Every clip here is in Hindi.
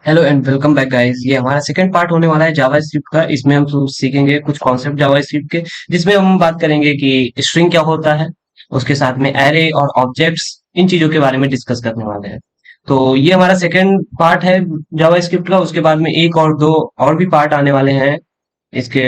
Hello and welcome back guys. ये हमारा सेकंड पार्ट होने वाला है जावास्क्रिप्ट का। इसमें हम सीखेंगे कुछ कॉन्सेप्ट जावास्क्रिप्ट के, जिसमें हम बात करेंगे कि स्ट्रिंग क्या होता है, उसके साथ में एरे और ऑब्जेक्ट्स, इन चीजों के बारे में डिस्कस करने वाले हैं। तो ये हमारा सेकंड पार्ट है जावास्क्रिप्ट का। उसके बाद में एक और दो और भी पार्ट आने वाले हैं इसके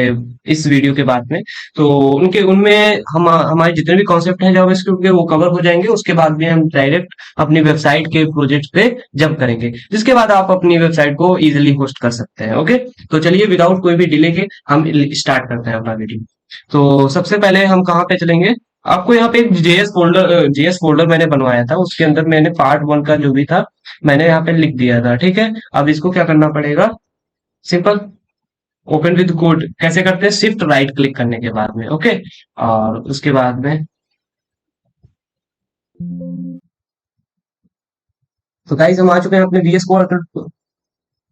इस वीडियो के बाद में। तो उनके उनमें हम हमारे जितने भी कॉन्सेप्ट हैं जावास्क्रिप्ट के वो कवर हो जाएंगे। उसके बाद में हम डायरेक्ट अपनी वेबसाइट के प्रोजेक्ट पे जंप करेंगे, जिसके बाद आप अपनी वेबसाइट को इजीली होस्ट कर सकते हैं। ओके, तो चलिए विदाउट कोई भी डिले के हम स्टार्ट करते हैं अपना वीडियो। तो सबसे पहले हम कहाँ पे चलेंगे? आपको यहाँ पे एक जेएस फोल्डर मैंने बनवाया था, उसके अंदर मैंने पार्ट वन का जो भी था मैंने यहाँ पे लिख दिया था। ठीक है, अब इसको क्या करना पड़ेगा? सिंपल, ओपन विद कोड कैसे करते हैं? शिफ्ट राइट क्लिक करने के बाद में। ओके, और उसके बाद में तो गाइस हम आ चुके हैं अपने वीएस कोड।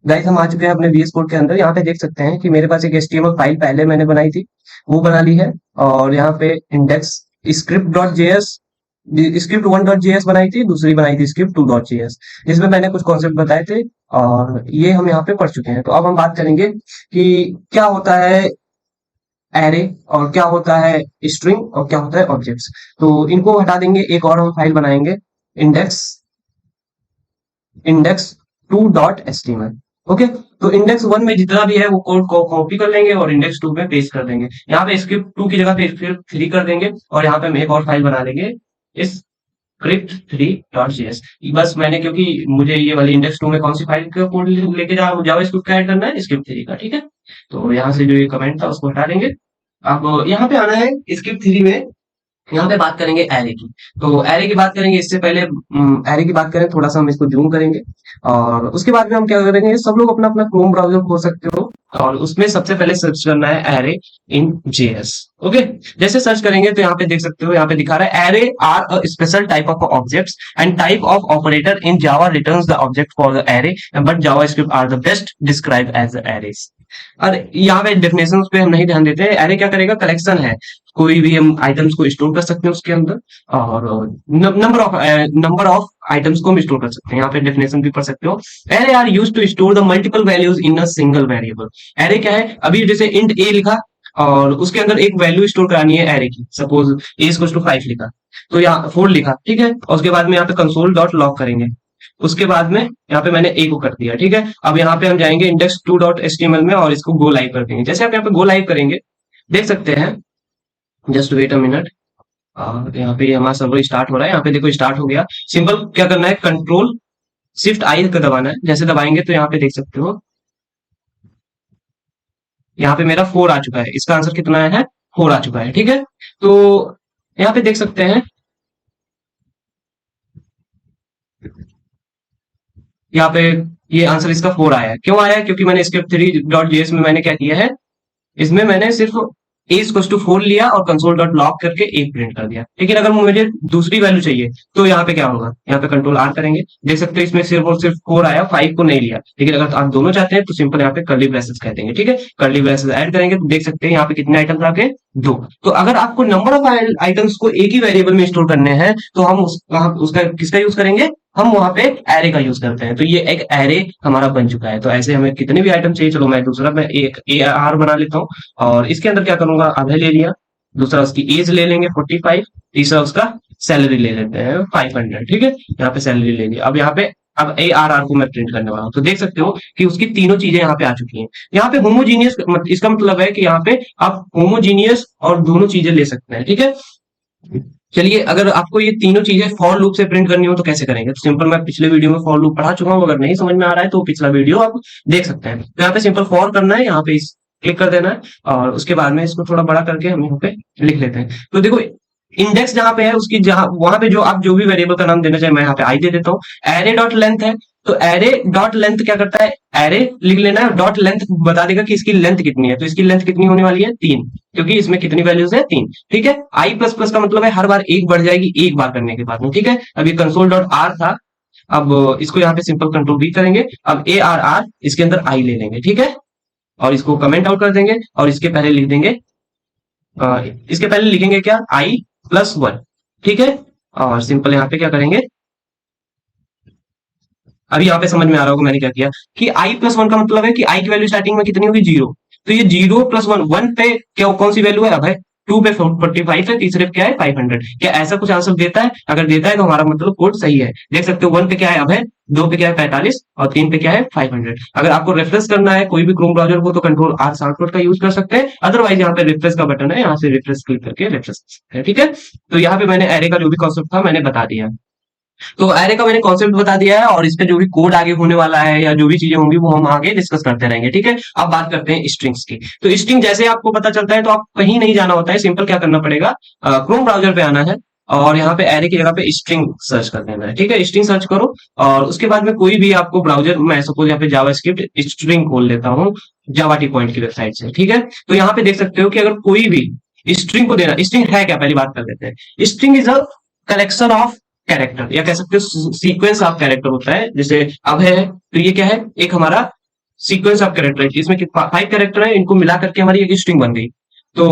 गाइस हम आ चुके हैं अपने वीएस कोड के अंदर। यहाँ पे देख सकते हैं कि मेरे पास एक एचटीएमएल फाइल पहले मैंने बनाई थी, वो बना ली है। और यहाँ पे index script dot JS, script one dot JS बनाई थी, दूसरी बनाई थी स्क्रिप्ट टू डॉट जेएस, जिसमें मैंने कुछ कॉन्सेप्ट बताए थे और ये हम यहाँ पे पढ़ चुके हैं। तो अब हम बात करेंगे कि क्या होता है एरे और क्या होता है स्ट्रिंग और क्या होता है ऑब्जेक्ट्स। तो इनको हटा देंगे, एक और हम फाइल बनाएंगे, index index to dot HTML. Okay, तो इंडेक्स वन में जितना भी है वो कोड को कॉपी कर लेंगे और इंडेक्स टू में पेस्ट कर देंगे। यहाँ पे स्क्रिप्ट टू की जगह पे फिर थ्री कर देंगे और यहाँ पे हम एक और फाइल बना लेंगे, इस स्क्रिप्ट थ्री डॉट जेएस। बस मैंने, क्योंकि मुझे ये वाली इंडेक्स टू में कौन सी फाइल का कोड लेके जावा स्क्रिप्ट का ऐड करना है, स्क्रिप्ट थ्री का। ठीक है, तो यहाँ से जो ये कमेंट था उसको हटा देंगे। अब यहाँ पे आना है स्क्रिप्ट थ्री में, यहाँ पे बात करेंगे एरे की। तो एरे की बात करेंगे, इससे पहले एरे की बात करें थोड़ा सा हम इसको जूम करेंगे और उसके बाद में हम क्या करेंगे, सब लोग अपना अपना क्रोम ब्राउजर खोल सकते हो और उसमें सबसे पहले सर्च करना है एरे इन जेएस। ओके, जैसे सर्च करेंगे तो यहाँ पे देख सकते हो, यहाँ पे दिखा रहा है array are a special type of objects and type of operator in Java returns the object for the array but JavaScript are the best describe as arrays. और यहाँ पे डेफिनेशन पे हम नहीं ध्यान देते हैं। एरे क्या करेगा? कलेक्शन है, कोई भी हम आइटम्स को स्टोर कर सकते हैं उसके अंदर, और नंबर ऑफ आइटम्स को हम स्टोर कर सकते हैं। यहाँ पे डेफिनेशन भी पढ़ सकते हो। Array are use to store the multiple values in a single variable. Array क्या है? अभी जैसे इंट ए लिखा और उसके अंदर एक वैल्यू स्टोर करानी है एरे की, सपोज ए इक्वल टू 5 लिखा, तो यहाँ 4 लिखा। ठीक है, और उसके बाद में यहाँ पे कंसोल डॉट लॉग करेंगे। उसके बाद में यहाँ पे मैंने ए को कर दिया। ठीक है, अब यहाँ पे हम जाएंगे इंडेक्स टू डॉट एचटीएमएल में और इसको गो लाइव कर देंगे। जैसे आप यहाँ पे गो लाइव करेंगे, देख सकते हैं, जस्ट वेट अ मिनट, यहाँ पे हमारा सर्वर स्टार्ट हो रहा है। यहाँ पे देखो स्टार्ट हो गया। सिंपल क्या करना है, कंट्रोल शिफ्ट आई का दबाना है। जैसे दबाएंगे तो यहाँ पे देख सकते हो, यहाँ पे मेरा 4 आ चुका है। इसका आंसर कितना है? 4 आ चुका है। ठीक है, तो यहाँ पे देख सकते हैं, यहाँ पे ये आंसर इसका 4 आया है। क्यों आया है? क्योंकि मैंने स्क्रिप्ट थ्री डॉट जेएस में मैंने क्या किया है, इसमें मैंने सिर्फ ए इक्वल टू 4 लिया और कंसोल डॉट लॉग करके एक प्रिंट कर दिया। लेकिन अगर मुझे दूसरी वैल्यू चाहिए तो यहाँ पे क्या होगा, यहाँ पे कंट्रोल आर करेंगे। देख सकते हो इसमें सिर्फ और सिर्फ 4 आया, 5 को नहीं लिया। लेकिन अगर आप दोनों चाहते हैं तो सिंपल यहाँ पे कर्ली ब्रेसेस कह देंगे। ठीक है, कर्ली ब्रेसेस ऐड करेंगे तो देख सकते हैं यहाँ पे कितने आइटम्स आ गए, 2। तो अगर आपको नंबर ऑफ आइटम्स को एक ही वेरिएबल में स्टोर करने हैं तो हम उसका किसका यूज करेंगे? हम वहां पे एरे का यूज करते हैं। तो ये एक एरे हमारा बन चुका है। तो ऐसे हमें कितने भी आइटम चाहिए, चलो मैं दूसरा मैं एक ए आर बना लेता हूँ और इसके अंदर क्या करूंगा, आधा ले लिया, दूसरा उसकी एज ले लेंगे 45, तीसरा उसका सैलरी ले लेते हैं 500। ठीक है, यहाँ पे सैलरी ले ली। अब यहाँ पे अब ए आर आर को मैं प्रिंट करने वाला हूँ। तो देख सकते हो कि उसकी तीनों चीजें यहाँ पे आ चुकी हैं। यहाँ पे होमोजीनियस, इसका मतलब है कि यहाँ पे आप होमोजीनियस और दोनों चीजें ले सकते हैं। ठीक है, चलिए अगर आपको ये तीनों चीजें फॉर लूप से प्रिंट करनी हो तो कैसे करेंगे? तो सिंपल, मैं पिछले वीडियो में फॉर लूप पढ़ा चुका हूँ, अगर नहीं समझ में आ रहा है तो पिछला वीडियो आप देख सकते हैं। तो यहाँ पे सिंपल फॉर करना है, यहाँ पे इस क्लिक कर देना है और उसके बाद में इसको थोड़ा बड़ा करके हम यहाँ पे लिख लेते हैं। तो देखो इंडेक्स जहां पे है उसकी, जहां वहां पे जो आप जो भी वेरिएबल का नाम देना चाहे, मैं यहाँ पे आई दे देता हूँ। एरे डॉट लेंथ है, तो एरे डॉट लेंथ क्या करता है, एरे लिख लेना है, डॉट लेंथ बता देगा कि इसकी लेंथ कितनी है। तो इसकी लेंथ कितनी होने वाली है? 3, क्योंकि इसमें कितनी वैल्यूज है? 3। ठीक है, आई प्लस प्लस का मतलब है हर बार एक बढ़ जाएगी एक बार करने के बाद में। ठीक है, अभी कंसोल डॉट आर था, अब इसको यहाँ पे सिंपल कंट्रोल भी करेंगे। अब ए आर आर इसके अंदर आई ले लेंगे। ठीक है, और इसको कमेंट आउट कर देंगे और इसके पहले लिख देंगे, इसके पहले लिखेंगे क्या, आई प्लस 1। ठीक है, और सिंपल यहाँ पे क्या करेंगे, अभी यहाँ पे समझ में आ रहा होगा मैंने क्या किया कि i+1 का मतलब है कि i की वैल्यू स्टार्टिंग में कितनी होगी, 0। तो ये 0+1 पे क्या कौन सी वैल्यू है, अब है 2 पे 45 है, तीसरे पे क्या है 500। क्या ऐसा कुछ आंसर देता है? अगर देता है तो हमारा मतलब कोड सही है। देख सकते हो 1 पे क्या है, अब है 2 पे क्या है 45 और 3 पे क्या है 500। अगर आपको रेफरेंस करना है कोई भी क्रोम ब्राउजर को तो कंट्रोल आर शॉर्टकट का यूज कर सकते हैं, अदरवाइज यहाँ पे रिफ्रेश का बटन है, यहाँ से रिफ्रेश क्लिक करके रिफ्रेश कर सकते हैं। ठीक है, तो यहाँ पे मैंने एरे का जो भी कॉन्सेप्ट था मैंने बता दिया। तो एरे का मैंने कॉन्सेप्ट बता दिया है और इस पे जो भी कोड आगे होने वाला है या जो भी चीजें होंगी वो हम आगे डिस्कस करते रहेंगे। ठीक है, अब बात करते हैं स्ट्रिंग्स की। तो स्ट्रिंग जैसे आपको पता चलता है तो आप कहीं नहीं जाना होता है, सिंपल क्या करना पड़ेगा, क्रोम ब्राउजर पे आना है और यहाँ पे एरे की जगह पे स्ट्रिंग सर्च कर देना है। ठीक है, स्ट्रिंग सर्च करो और उसके बाद में कोई भी आपको ब्राउजर, मैं सपोज यहाँ पे जावास्क्रिप्ट स्ट्रिंग खोल लेता हूँ जावा टी पॉइंट की वेबसाइट से। ठीक है, तो यहाँ पे देख सकते हो कि अगर कोई भी स्ट्रिंग को देना, स्ट्रिंग है क्या, पहली बात कर लेते हैं। String is a collection of character या कह सकते हो सीक्वेंस ऑफ कैरेक्टर होता है। जैसे अब है तो ये क्या है, एक हमारा सीक्वेंस ऑफ कैरेक्टर है, इसमें 5 कैरेक्टर है, इनको मिला करके हमारी एक स्ट्रिंग बन गई। तो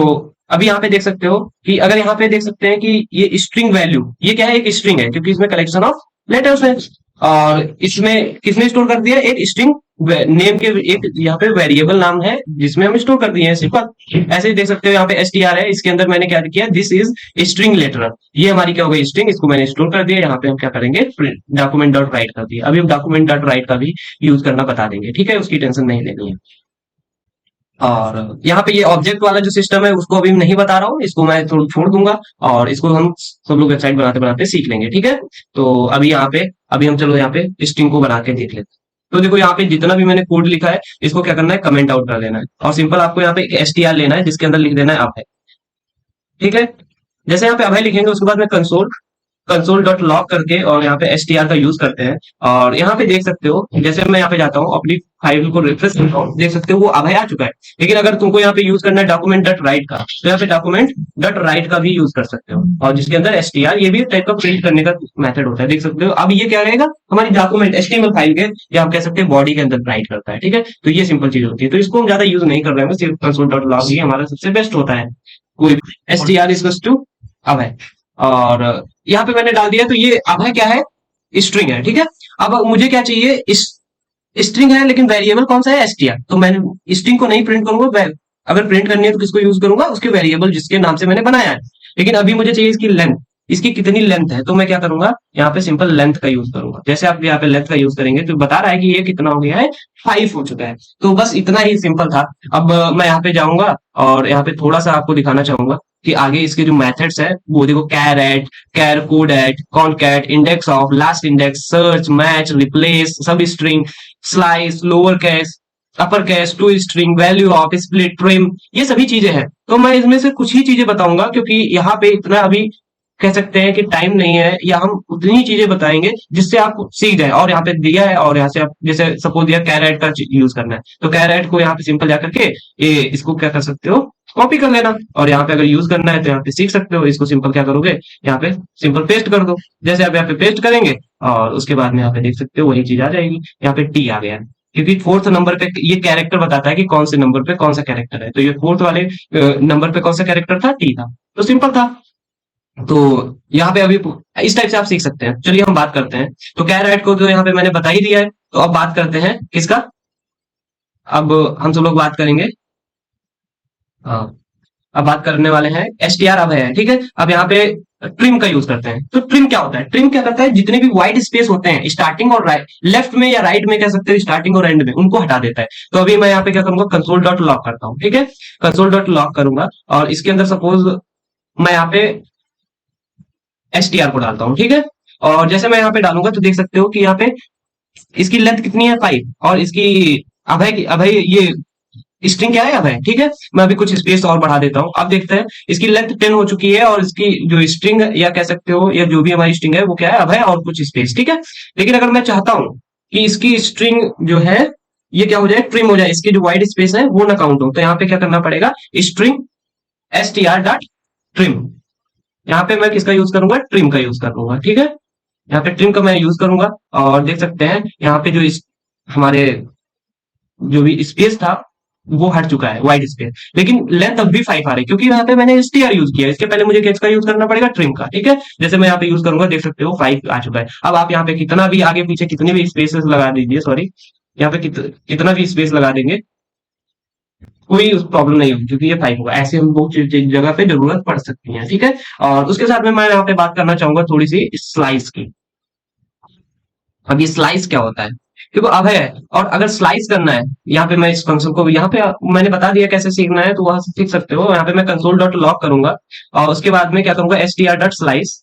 अभी यहाँ पे देख सकते हो कि अगर यहाँ पे देख सकते हैं कि ये स्ट्रिंग वैल्यू, ये क्या है, एक स्ट्रिंग है क्योंकि इसमें कलेक्शन ऑफ लेटर्स है। और इसमें किसने स्टोर कर दिया, एक स्ट्रिंग नेम के एक यहाँ पे वेरिएबल नाम है जिसमें हम स्टोर कर दिए हैं, सिंपल। ऐसे ही देख सकते हो यहाँ पे str है, इसके अंदर मैंने क्या किया, दिस इज स्ट्रिंग लेटर। ये हमारी क्या हो गई स्ट्रिंग, इसको मैंने स्टोर कर दिया। यहाँ पे हम क्या करेंगे, डॉक्यूमेंट डॉट राइट कर दिया। अभी हम डॉक्यूमेंट डॉट राइट का भी यूज करना बता देंगे। ठीक है, उसकी टेंशन नहीं लेनी है। और यहाँ पे ये ऑब्जेक्ट वाला जो सिस्टम है उसको अभी नहीं बता रहा हूँ, इसको मैं थोड़ा छोड़ दूंगा और इसको हम सब लोग वेबसाइट बनाते बनाते सीख लेंगे। ठीक है, तो अभी यहाँ पे अभी हम चलो यहाँ पे स्ट्रिंग को बना के देख लेते हैं। तो देखो यहाँ पे जितना भी मैंने कोड लिखा है इसको क्या करना है, कमेंट आउट कर देना है और सिंपल आपको यहाँ पे एक str लेना है जिसके अंदर लिख देना है अभय। ठीक है, जैसे यहाँ पे अभय लिखेंगे उसके बाद में कंसोल डॉट लॉग करके और यहाँ पे str का यूज करते हैं। और यहाँ पे देख सकते हो जैसे मैं यहाँ पे जाता हूँ अपनी फाइल को रिफ्रेश करता हूँ, देख सकते हो वो अभय आ चुका है। लेकिन अगर तुमको यहाँ पे यूज करना है डॉक्यूमेंट डॉट राइट का तो यहाँ पे डॉक्यूमेंट डॉट राइट का भी यूज कर सकते हो और जिसके अंदर str, ये भी एक टाइप का प्रिंट करने का मेथड होता है। देख सकते हो अब ये क्या रहेगा, हमारी डॉक्यूमेंट HTML फाइल के या आप कह सकते हैं बॉडी के अंदर राइट करता है। ठीक है, तो ये सिंपल चीज होती है, तो इसको हम ज्यादा यूज नहीं कर रहे हैं, सिर्फ कंसोल डॉट लॉग ही हमारा सबसे बेस्ट होता है। कोई str इक्वल्स टू अभय और यहाँ पे मैंने डाल दिया, तो ये अब है क्या है, स्ट्रिंग है। ठीक है, अब मुझे क्या चाहिए, इस स्ट्रिंग है लेकिन वेरिएबल कौन सा है, str। तो मैंने स्ट्रिंग को नहीं प्रिंट करूंगा, अगर प्रिंट करनी है तो किसको यूज करूंगा, उसके वेरिएबल जिसके नाम से मैंने बनाया है। लेकिन अभी मुझे चाहिए इसकी लेंथ, इसकी कितनी लेंथ है, तो मैं क्या करूंगा, यहाँ पे सिंपल लेंथ का यूज करूंगा। जैसे आप यहाँ पे लेंथ का यूज करेंगे तो बता रहा है कि ये कितना हो गया है, 5 हो चुका है। तो बस इतना ही सिंपल था। अब मैं यहाँ पे जाऊंगा और यहाँ पे थोड़ा सा आपको दिखाना चाहूंगा कि आगे इसके जो मेथड्स है वो देखो, char at, char code at, concat, index of, last index, search, match, replace, substring, slice, lower case, upper case, to string, value of, split, trim, ये सभी चीजें हैं। तो मैं इसमें से कुछ ही चीजें बताऊंगा क्योंकि यहाँ पे इतना अभी कह सकते हैं कि टाइम नहीं है, या हम उतनी चीजें बताएंगे जिससे आप सीख जाए। और यहाँ पे दिया है और यहाँ से आप जैसे सपोज दिया कैरेट का यूज करना है तो कैरेट को यहाँ पे सिंपल जाकर के ये इसको क्या कर सकते हो, कॉपी कर लेना और यहाँ पे अगर यूज करना है तो यहाँ पे सीख सकते हो। इसको सिंपल क्या करोगे, यहाँ पे सिंपल पेस्ट कर दो। जैसे आप यहाँ पे पेस्ट करेंगे और उसके बाद में यहाँ पे देख सकते हो वही चीज आ जाएगी। यहाँ पे टी आ गया है क्योंकि 4th नंबर पे ये कैरेक्टर बताता है कि कौन से नंबर पे कौन सा कैरेक्टर है, तो ये 4th वाले नंबर पे कौन सा कैरेक्टर था, टी था, तो सिंपल था। तो यहाँ पे अभी इस टाइप से आप सीख सकते हैं। चलिए हम बात करते हैं, तो कैरेट को तो यहाँ पे मैंने बता ही दिया है, तो अब बात करते हैं किसका, अब हम सब लोग बात करेंगे, हाँ, अब बात करने वाले हैं str अब है। ठीक है, अब यहाँ पे ट्रिम का यूज करते हैं। तो ट्रिम क्या होता है, ट्रिम क्या करता है, जितने भी वाइट स्पेस होते हैं स्टार्टिंग और राइट, लेफ्ट में या राइट में कह सकते हो, स्टार्टिंग और एंड में, उनको हटा देता है। तो अभी मैं यहाँ पे क्या करूंगा, कंसोल डॉट लॉग करता हूँ। ठीक है, कंसोल डॉट लॉग करूंगा और इसके अंदर सपोज मैं यहाँ पे str को डालता हूँ। ठीक है, और जैसे मैं यहाँ पे डालूंगा तो देख सकते हो कि यहाँ पे इसकी लेंथ कितनी है, 5, और इसकी अभय ये स्ट्रिंग क्या है, अभय। ठीक है, मैं अभी कुछ स्पेस और बढ़ा देता हूँ। अब देखते हैं इसकी लेंथ 10 हो चुकी है और इसकी जो स्ट्रिंग या कह सकते हो या जो भी हमारी स्ट्रिंग है वो क्या है, अभय और कुछ स्पेस। ठीक है, लेकिन अगर मैं चाहता हूँ कि इसकी स्ट्रिंग जो है ये क्या हो जाए, ट्रिम हो जाए, इसकी जो वाइड स्पेस है वो ना काउंट हो, तो यहाँ पे क्या करना पड़ेगा, स्ट्रिंग str डॉट ट्रिम। यहाँ पे मैं किसका यूज करूंगा, ट्रिम का यूज करूंगा। ठीक है, यहाँ पे ट्रिम का मैं यूज करूंगा और देख सकते हैं यहाँ पे जो हमारे जो भी स्पेस था वो हट चुका है व्हाइट स्पेस, लेकिन लेंथ अब भी 5 आ रही है क्योंकि यहाँ पे मैंने str यूज किया। इसके पहले मुझे किसका यूज करना पड़ेगा, ट्रिम का। ठीक है, जैसे मैं यहाँ पे यूज करूंगा, देख सकते हो 5 आ चुका है। अब आप यहाँ पे कितना भी आगे पीछे कितने भी स्पेसेस लगा दीजिए, सॉरी, यहाँ पे कितना भी स्पेस लगा देंगे कोई प्रॉब्लम नहीं होगी क्योंकि ये 5 होगा। ऐसे हम बहुत जगह पे जरूरत पड़ सकती है। ठीक है, और उसके साथ में मैं यहाँ पे बात करना चाहूंगा थोड़ी सी स्लाइस की। अब ये स्लाइस क्या होता है, देखो अब है, और अगर स्लाइस करना है, यहाँ पे मैं इस फंक्शन को यहाँ पे मैंने बता दिया कैसे सीखना है, तो वहां से सीख सकते हो। यहाँ पे मैं कंसोल डॉट लॉग करूंगा और उसके बाद में क्या करूंगा, str डॉट स्लाइस,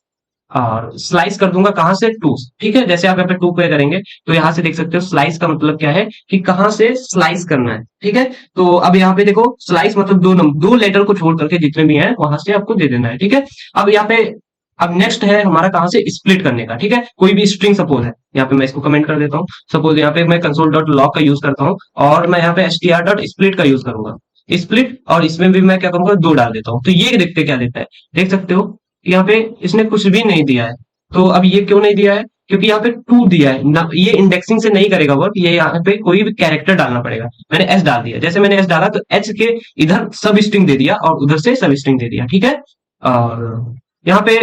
और स्लाइस कर दूंगा कहां से, टू। ठीक है, जैसे आप यहाँ पे टू पे करेंगे तो यहाँ से देख सकते हो स्लाइस का मतलब क्या है कि कहां से स्लाइस करना है। ठीक है, तो अब यहाँ पे देखो स्लाइस मतलब दो लेटर को छोड़ करके जितने भी हैं वहां से आपको दे देना है। ठीक है, अब यहाँ पे अब नेक्स्ट है हमारा कहां से स्प्लिट करने का। ठीक है, कोई भी स्ट्रिंग सपोज है, यहाँ पे मैं इसको कमेंट कर देता हूँ। सपोज यहाँ पे मैं कंसोल डॉट लॉग का यूज करता हूँ और मैं यहाँ पे str डॉट स्प्लिट का यूज करूंगा, स्प्लिट, और इसमें भी मैं क्या करूंगा, दो डाल देता हूँ। तो ये देखते क्या देता है, देख सकते हो यहाँ पे इसने कुछ भी नहीं दिया है। तो अब ये क्यों नहीं दिया है, क्योंकि यहाँ पे टू दिया है ना, ये इंडेक्सिंग से नहीं करेगा वर्क, ये यहाँ पे कोई भी कैरेक्टर डालना पड़ेगा। मैंने एस डाल दिया, जैसे मैंने एस डाला तो एच के इधर सब स्ट्रिंग दे दिया और उधर से सब स्ट्रिंग दे दिया। ठीक है, और यहाँ पे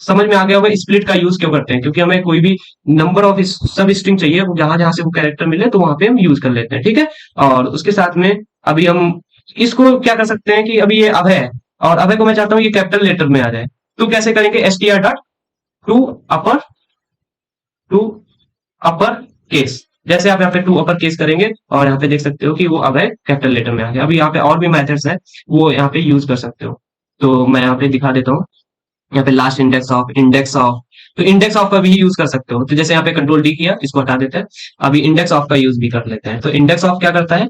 समझ में आ गया होगा स्प्लिट का यूज क्यों करते हैं, क्योंकि हमें कोई भी नंबर ऑफ सब स्ट्रिंग चाहिए, जहां जहां से वो कैरेक्टर मिले तो वहां पे हम यूज कर लेते हैं। ठीक है, और उसके साथ में अभी हम इसको क्या कर सकते हैं कि अभी ये अभय है और अभय को मैं चाहता हूँ ये कैपिटल लेटर में आ जाए, तो कैसे करेंगे, str dot to upper, to upper case. जैसे आप यहाँ पे टू अपर केस करेंगे और यहाँ पे देख सकते हो कि वो अब है कैपिटल लेटर में आ गया। अभी यहाँ पे और भी मेथड्स है, वो यहाँ पे यूज कर सकते हो। तो मैं यहाँ पे दिखा देता हूँ, यहाँ पे last index of, index of, तो इंडेक्स ऑफ का भी यूज कर सकते हो। तो जैसे यहाँ पे कंट्रोल डी किया, इसको हटा देते हैं, अभी इंडेक्स ऑफ का यूज भी कर लेते हैं। तो इंडेक्स ऑफ क्या करता है,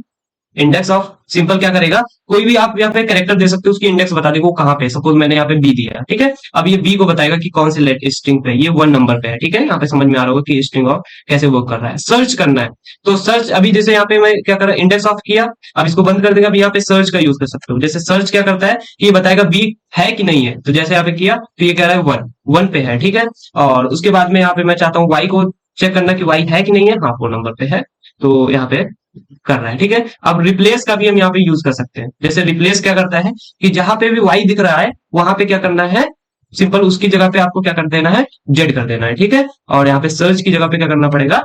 इंडेक्स ऑफ सिंपल क्या करेगा, कोई भी आप यहाँ पे कैरेक्टर दे सकते हो, उसकी इंडेक्स बता देगा वो कहाँ पे। सपोज मैंने यहाँ पे बी दिया है, ठीक है, अब ये बी को बताएगा कि कौन से लेट स्ट्रिंग पे, ये 1 नंबर पे है। ठीक है, यहाँ पे समझ में आ रहा होगा कि स्ट्रिंग ऑफ कैसे वर्क कर रहा है। सर्च करना है तो सर्च, अभी जैसे यहाँ पे मैं क्या कर रहा, इंडेक्स ऑफ किया, अब इसको बंद कर देगा। अभी यहाँ पे सर्च का यूज कर सकते हो। जैसे सर्च क्या करता है कि ये बताएगा बी है कि नहीं है, तो जैसे यहाँ पे किया तो ये कह रहा है 1 पे है। ठीक है, और उसके बाद में यहाँ पे मैं चाहता हूँ वाई को चेक करना कि वाई है कि नहीं है, हाँ 4 नंबर पे है, तो यहाँ पे कर रहा है। ठीक है, अब रिप्लेस का भी हम यहाँ पे यूज कर सकते हैं। जैसे रिप्लेस क्या करता है कि जहां पे भी वाई दिख रहा है वहां पे क्या करना है, सिंपल उसकी जगह पे आपको क्या कर देना है, जेड कर देना है। ठीक है, और यहाँ पे सर्च की जगह पे क्या करना पड़ेगा,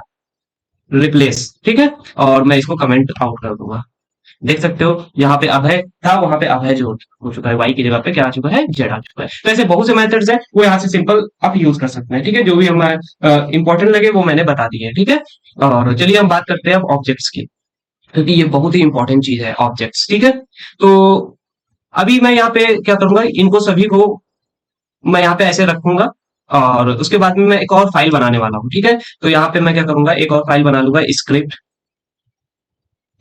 रिप्लेस। ठीक है, और मैं इसको कमेंट आउट कर दूंगा। देख सकते हो यहाँ पे अभय था, वहां पे अभय जो हो चुका है, वाई की जगह पे क्या आ चुका है, जेड आ चुका है। तो ऐसे बहुत से मेथड्स हैं, वो यहाँ से सिंपल आप यूज कर सकते हैं। ठीक है, जो भी हमारे इंपॉर्टेंट लगे वो मैंने बता दिए। ठीक है, और चलिए हम बात करते हैं अब ऑब्जेक्ट्स की, क्योंकि ये बहुत ही इंपॉर्टेंट चीज है ऑब्जेक्ट्स। ठीक है, तो अभी मैं यहाँ पे क्या करूंगा, इनको सभी को मैं यहाँ पे ऐसे रखूंगा और उसके बाद में मैं एक और फाइल बनाने वाला हूँ। ठीक है, तो यहाँ पे मैं क्या करूंगा, एक और फाइल बना लूंगा, स्क्रिप्ट,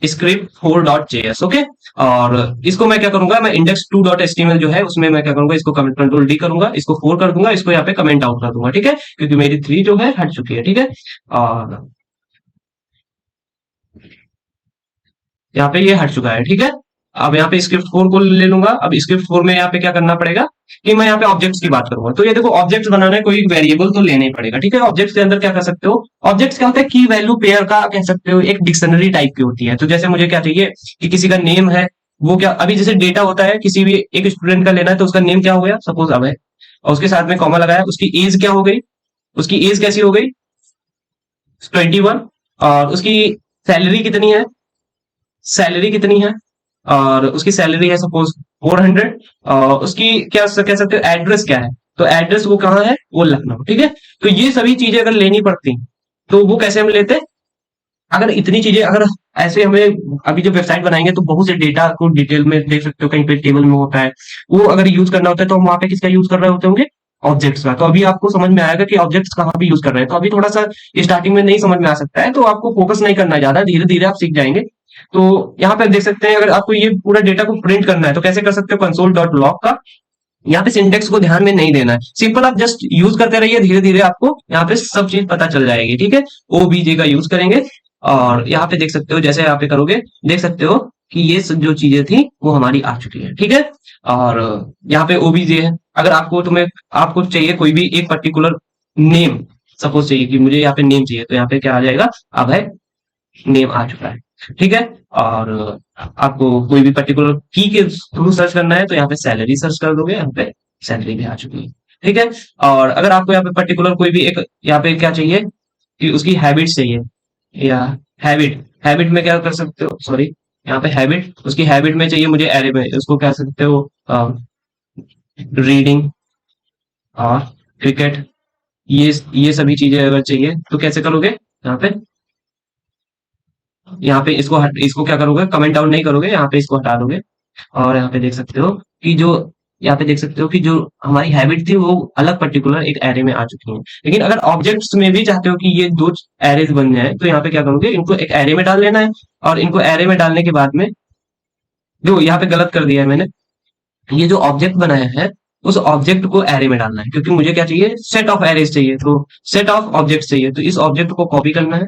स्क्रिप्ट 4.js। ओके, और इसको मैं क्या करूंगा, मैं इंडेक्स 2.html जो है उसमें मैं क्या करूंगा, इसको कंट्रोल डी करूंगा, इसको 4 कर दूंगा, इसको यहाँ पे कमेंट आउट कर दूंगा। ठीक है, क्योंकि मेरी 3 जो है हट चुकी है। ठीक है, और यहाँ पे ये हट चुका है। ठीक है, अब यहाँ पे स्क्रिप्ट 4 को ले लूंगा। अब स्क्रिप्ट 4 में यहाँ पे क्या करना पड़ेगा कि मैं यहाँ पे ऑब्जेक्ट्स की बात करूंगा। तो ये देखो ऑब्जेक्ट्स बनाना है, कोई वेरिएबल तो लेना ही पड़ेगा। ठीक है, ऑब्जेक्ट्स के अंदर क्या कर सकते हो, ऑब्जेक्ट्स क्या होता है, की वैल्यू पेयर का कह सकते हो, एक डिक्शनरी टाइप की होती है। तो जैसे मुझे क्या चाहिए कि किसी का नेम है, वो क्या, अभी जैसे डेटा होता है किसी भी एक स्टूडेंट का लेना है, तो उसका नेम क्या हो गया, सपोज अब है, और उसके साथ में कॉमा लगाया, उसकी एज क्या हो गई, उसकी एज कैसी हो गई, 21, और उसकी सैलरी कितनी है, सैलरी कितनी है, और उसकी सैलरी है सपोज 400, और उसकी क्या कह सकते हो, एड्रेस क्या है, तो एड्रेस वो कहाँ है, वो लखनऊ। ठीक है, तो ये सभी चीजें अगर लेनी पड़ती तो वो कैसे हम लेते, अगर इतनी चीजें अगर ऐसे हमें अभी जब वेबसाइट बनाएंगे तो बहुत से डेटा को डिटेल में देख सकते हो, कहीं पे टेबल में होता है, वो अगर यूज करना होता है तो हम वहां पे किसका यूज कर रहे होते होंगे, ऑब्जेक्ट्स का। तो अभी आपको समझ में आएगा कि ऑब्जेक्ट्स कहाँ भी यूज कर रहे हैं। तो अभी थोड़ा सा स्टार्टिंग में नहीं समझ में आ सकता है, तो आपको फोकस नहीं करना है ज्यादा, धीरे धीरे आप सीख जाएंगे। तो यहाँ पे देख सकते हैं, अगर आपको ये पूरा डेटा को प्रिंट करना है तो कैसे कर सकते हो, कंसोल डॉट लॉग का, यहाँ पे सिंटेक्स को ध्यान में नहीं देना है, सिंपल आप जस्ट यूज करते रहिए, धीरे धीरे आपको यहाँ पे सब चीज पता चल जाएगी। ठीक है, ओबीजे का यूज करेंगे, और यहाँ पे देख सकते हो, जैसे यहाँ पे करोगे देख सकते हो कि ये सब जो चीजें थी वो हमारी आ चुकी है। ठीक है, और यहाँ पे ओबीजे है, अगर आपको तुम्हें आपको चाहिए कोई भी एक पर्टिकुलर नेम, सपोज चाहिए कि मुझे यहाँ पे नेम चाहिए, तो यहाँ पे क्या आ जाएगा, अब है नेम आ चुका है, ठीक है। और आपको कोई भी पर्टिकुलर की के थ्रू सर्च करना है तो यहाँ पे सैलरी सर्च कर दोगे, यहाँ पे सैलरी भी आ चुकी है, ठीक है। और अगर आपको यहाँ पे पर्टिकुलर कोई भी एक यहाँ पे क्या चाहिए कि उसकी हैबिट्स चाहिए, या हैबिट हैबिट में क्या कर सकते हो, सॉरी, यहाँ पे हैबिट, उसकी हैबिट में चाहिए मुझे एरे में, उसको कह सकते हो रीडिंग और क्रिकेट, ये सभी चीजें अगर चाहिए तो कैसे करोगे, यहाँ पे इसको क्या करोगे, कमेंट डाउन नहीं करोगे, यहाँ पे इसको हटा दोगे। और यहाँ पे देख सकते हो कि जो यहाँ पे देख सकते हो कि जो हमारी हैबिट थी वो अलग पर्टिकुलर एक एरे में आ चुकी है। लेकिन अगर ऑब्जेक्ट्स में भी चाहते हो कि ये दो एरेज बन जाए तो यहाँ पे क्या करोगे, इनको एक एरे में डाल लेना है। और इनको एरे में डालने के बाद में जो यहाँ पे गलत कर दिया है मैंने, ये जो ऑब्जेक्ट बनाया है उस ऑब्जेक्ट को एरे में डालना है, क्योंकि मुझे क्या चाहिए, सेट ऑफ एरेज चाहिए, तो सेट ऑफ ऑब्जेक्ट चाहिए, तो इस ऑब्जेक्ट को कॉपी करना है।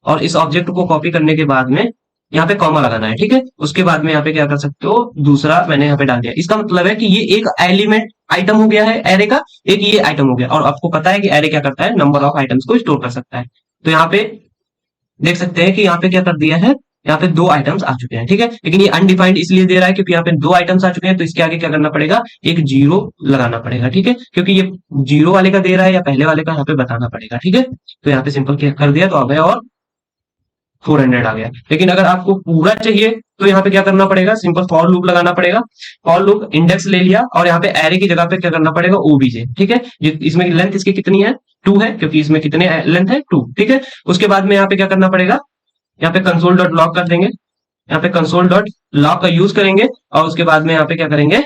और इस ऑब्जेक्ट को कॉपी करने के बाद में यहाँ पे कॉमा लगाना है, ठीक है। उसके बाद में यहाँ पे क्या कर सकते हो, दूसरा मैंने यहाँ पे डाल दिया, इसका मतलब है कि ये एक एलिमेंट आइटम हो गया है एरे का, एक ये आइटम हो गया। और आपको पता है कि एरे क्या करता है, नंबर ऑफ आइटम्स को स्टोर कर सकता है। तो यहाँ पे देख सकते हैं कि यहाँ पे क्या कर दिया है, यहाँ पे दो आइटम्स आ चुके हैं, ठीक है। लेकिन ये अनडिफाइंड इसलिए दे रहा है क्योंकि यहाँ पे दो आइटम्स आ चुके हैं, तो इसके आगे क्या करना पड़ेगा, एक जीरो लगाना पड़ेगा, ठीक है। क्योंकि ये जीरो वाले का दे रहा है या पहले वाले का यहाँ पे बताना पड़ेगा, ठीक है। तो यहाँ पे सिंपल क्या कर दिया तो आ गया और 400 आ गया। लेकिन अगर आपको पूरा चाहिए तो यहाँ पे क्या करना पड़ेगा, सिंपल फॉर लूप लगाना पड़ेगा। फॉर लूप इंडेक्स ले लिया और यहाँ पे एरे की जगह पे क्या करना पड़ेगा, ओबीजे, ठीक है। इसमें लेंथ इसकी कितनी है, 2 है, क्योंकि इसमें कितने लेंथ है, 2, ठीक है। उसके बाद में यहाँ पे क्या करना पड़ेगा, यहाँ पे कंसोल डॉट लॉग कर देंगे, यहाँ पे कंसोल डॉट लॉग का यूज करेंगे। और उसके बाद में यहाँ पे क्या करेंगे,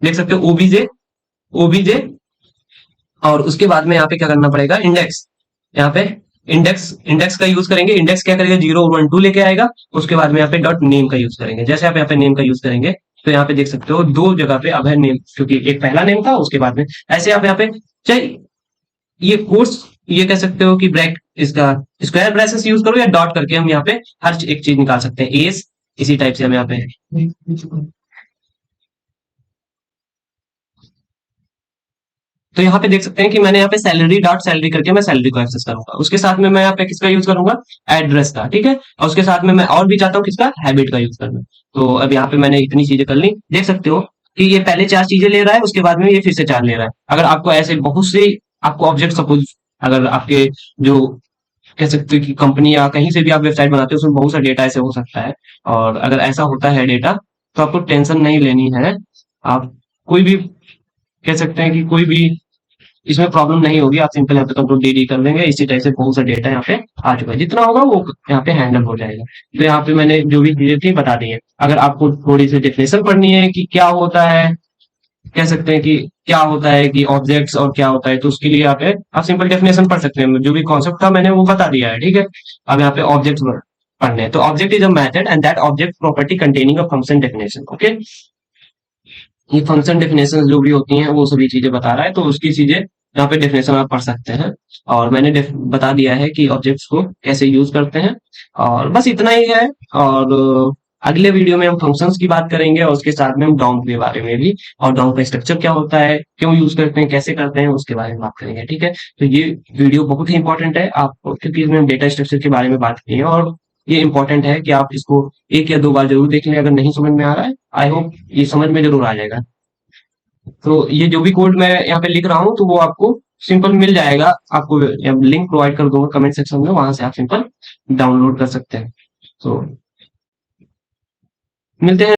देख सकते हो ओबीजे, ओबीजे। और उसके बाद में यहाँ पे क्या करना पड़ेगा, इंडेक्स, यहाँ पे इंडेक्स इंडेक्स का यूज करेंगे। इंडेक्स क्या करेगा, 0 1 2 लेके आएगा। उसके बाद में यहाँ पे डॉट नेम का यूज करेंगे। जैसे आप यहाँ पे नेम का यूज करेंगे तो यहाँ पे देख सकते हो दो जगह पे अब है नेम, क्योंकि एक पहला नेम था, उसके बाद में ऐसे आप यहाँ पे चाहे ये कोर्स, ये कह सकते हो कि ब्रैक इसका स्क्वायर ब्रेसेस यूज करो या डॉट करके हम यहाँ पे हर एक चीज निकाल सकते हैं, एस इसी टाइप से हम यहाँ पे। तो यहाँ पे देख सकते हैं कि मैंने यहाँ पे सैलरी डॉट सैलरी करके मैं सैलरी को एक्सेस करूंगा। उसके साथ में मैं यहाँ पे किसका यूज करूंगा, एड्रेस का, ठीक है। और उसके साथ में मैं और भी चाहता हूँ किसका, हैबिट का यूज करना। तो अब यहाँ पे मैंने इतनी चीजें कर ली, देख सकते हो कि ये पहले 4 चीजें ले रहा है, उसके बाद में ये फिर से 4 ले रहा है। अगर आपको ऐसे बहुत से आपको ऑब्जेक्ट, सपोज अगर आपके जो कह सकते हो कि कंपनी या कहीं से भी आप वेबसाइट बनाते हो उसमें बहुत सा डेटा ऐसे हो सकता है। और अगर ऐसा होता है डेटा तो आपको टेंशन नहीं लेनी है, आप कोई भी कह सकते हैं कि कोई भी इसमें प्रॉब्लम नहीं होगी। आप सिंपल यहाँ पे कंट्रोल डी डी कर देंगे, इसी टाइप से बहुत सा डेटा यहाँ पे आ चुका है, जितना होगा वो यहाँ पे हैंडल हो जाएगा। तो यहाँ पे मैंने जो भी चीजें थी बता दी है। अगर आपको थोड़ी सी डेफिनेशन पढ़नी है कि क्या होता है, कह सकते हैं कि क्या होता है कि ऑब्जेक्ट्स और क्या होता है, तो उसके लिए यहाँ पे आप सिंपल डेफिनेशन पढ़ सकते हैं। जो भी कॉन्सेप्ट था मैंने वो बता दिया है, ठीक है। अब यहाँ पे ऑब्जेक्ट्स पढ़ने हैं, तो object is a method and that object property containing a function definition, okay. ये फंक्शन डेफिनेशन जो भी होती हैं वो सभी चीजें बता रहा है, तो उसकी चीजें यहाँ पे डेफिनेशन आप पढ़ सकते हैं। और मैंने बता दिया है कि ऑब्जेक्ट्स को कैसे यूज करते हैं, और बस इतना ही है। और अगले वीडियो में हम फंक्शंस की बात करेंगे और उसके साथ में हम डाउन के बारे में भी, और डाउन का स्ट्रक्चर क्या होता है, क्यों यूज करते हैं, कैसे करते हैं, उसके बारे में बात करेंगे, ठीक है। तो ये वीडियो बहुत ही इंपॉर्टेंट है आप, क्योंकि इसमें डेटा स्ट्रक्चर के बारे में बात की है, और ये इंपॉर्टेंट है कि आप इसको 1 या 2 बार जरूर देख लें। अगर नहीं समझ में आ रहा है, आई होप ये समझ में जरूर आ जाएगा। तो ये जो भी कोड मैं यहाँ पे लिख रहा हूँ तो वो आपको सिंपल मिल जाएगा, आपको लिंक प्रोवाइड कर दूंगा कमेंट सेक्शन में, वहां से आप सिंपल डाउनलोड कर सकते हैं। तो मिलते हैं।